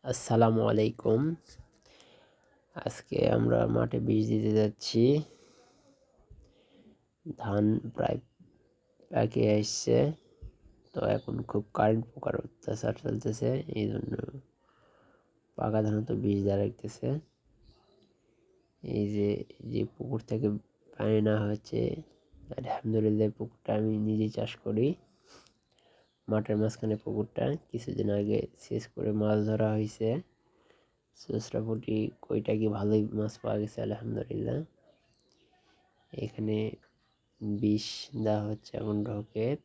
আসসালামু আলাইকুম। আজকে আমরা মাঠে বীজ দিতে যাচ্ছি। ধান প্রায় পাকে আসছে, তো এখন খুব কারেন্ট পোকার অত্যাচার চলতেছে, এই জন্য পাকা ধান তো বীজ দেওয়া রাখতেছে। এই যে যে পুকুর থেকে পানি নেওয়া হচ্ছে, আলহামদুলিল্লাহ পুকুরটা আমি নিজেই চাষ করি। মাঠের মাঝখানে পুকুরটা কিছুদিন আগে সেচ করে মাছ ধরা হয়েছে। চোচরা পুঁটি কইটা কি ভালোই মাছ পাওয়া গেছে আলহামদুলিল্লাহ। এখানে বিষ দেওয়া হচ্ছে এখন ঢোকেত,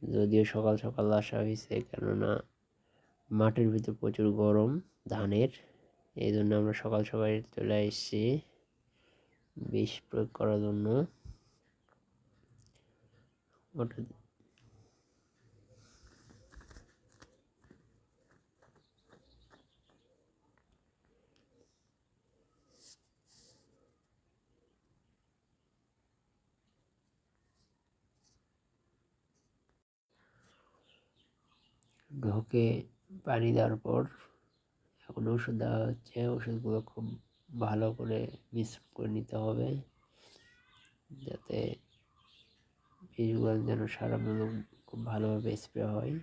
যদিও সকাল সকাল আসা হয়েছে, কেননা মাঠের ভিতর প্রচুর গরম ধানের, এই জন্য আমরা সকাল সকাল চলে এসেছি বিষ প্রয়োগ করার জন্য। ওটা ঢোকে পানি দেওয়ার পর এখন ওষুধ দেওয়া হচ্ছে। ওষুধগুলো খুব ভালো করে মিশ্রণ করে নিতে হবে, যাতে বীজগুলো যেন সারা মূলক খুব ভালোভাবে স্প্রে হয়।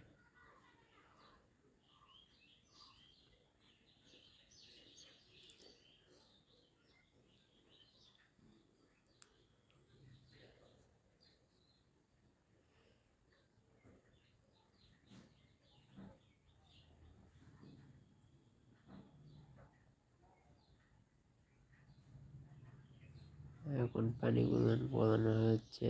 এখন পানিগুলো পড়ানো হচ্ছে।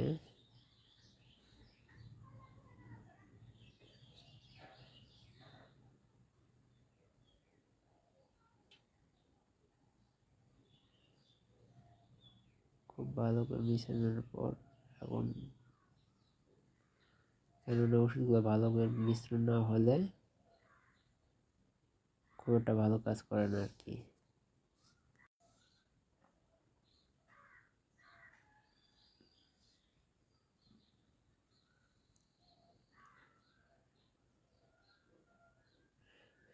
খুব ভালো করে মিশানোর পর এখন, কেননা ওষুধগুলো ভালো করে মিশ্রণ না হলে খুব একটা ভালো কাজ করে না আর কি।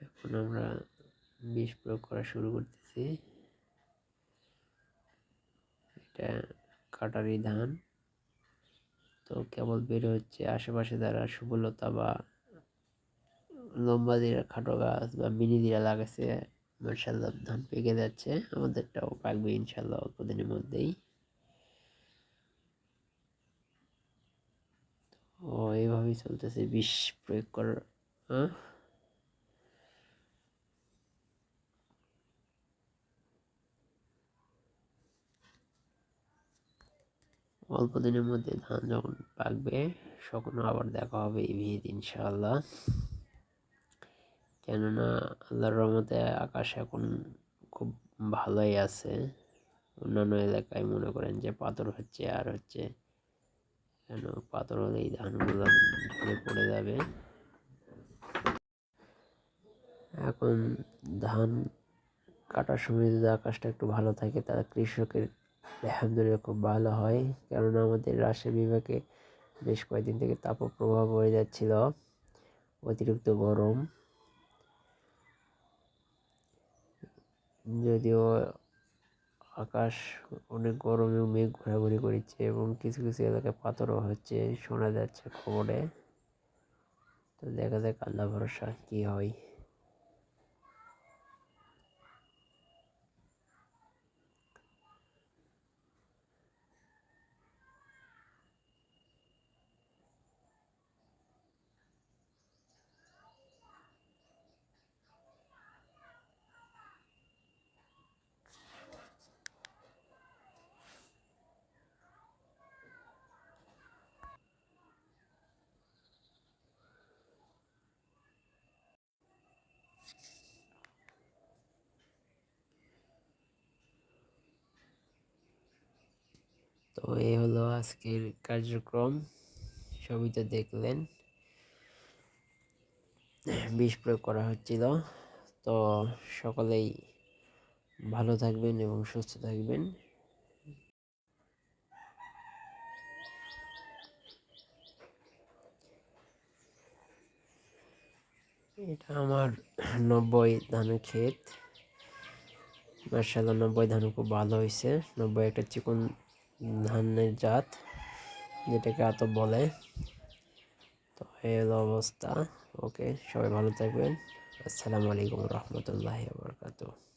এখন আমরা বিষ প্রয়োগ করা শুরু করতেছি। এটা কাটারি ধান, তো কেবল বের হচ্ছে। আশেপাশে যারা সুবলতা বা লম্বা দিয়ে খাটো গাছ বা মিনি দিয়ে লাগাচ্ছে, মাশাআল্লাহ ধান পেকে যাচ্ছে। আমাদেরটাও পাকবে ইনশাআল্লাহ অল্প দিনের মধ্যেই। ও এইভাবেই চলতেছে বিষ প্রয়োগ করার। অল্প দিনের মধ্যে ধান যখন পাকবে, তখন আবার দেখা হবে এই ভিত ইনশাআল্লাহ। কেননা আল্লাহর রহমতে আকাশ এখন খুব ভালোই আছে। অন্যান্য এলাকায় মনে করেন যে পাথর হচ্ছে আর হচ্ছে, কেন পাথর হলে এই ধানগুলো ঝরে পড়ে যাবে। এখন ধান কাটার সময় যদি আকাশটা একটু ভালো থাকে, তাহলে কৃষকের আলহামদুলিল্লাহ খুব ভালো হয়। কেননা আমাদের রাজশাহী বিভাগে বেশ কয়েকদিন থেকে তাপপ্রবাহ হয়ে যাচ্ছিল, অতিরিক্ত গরম। যদিও আকাশ অনেক গরম এবং মেঘ ঘোরাঘুরি করছে, এবং কিছু কিছু এলাকায় পাথরও হচ্ছে শোনা যাচ্ছে খবরে। তো দেখা যাক আল্লাহ ভরসা কি হয়। তো এই হলো আজকের কার্যক্রম, সবই তো দেখলেন। বিষ প্রয়োগ করা হচ্ছিল। তো সকলেই ভালো থাকবেন এবং সুস্থ থাকবেন। এটা আমার 90 ধানের ক্ষেত। মাশাআল্লাহ 90 ধান খুব ভালো হয়েছে। 90 একটা চিকন ধানের জাত, যেটাকে আতপ বলে। তো এই হলো অবস্থা। ওকে, সবাই ভালো থাকবেন। আসসালামু আলাইকুম রহমতুল্লাহি ওয়া বারাকাতুহু।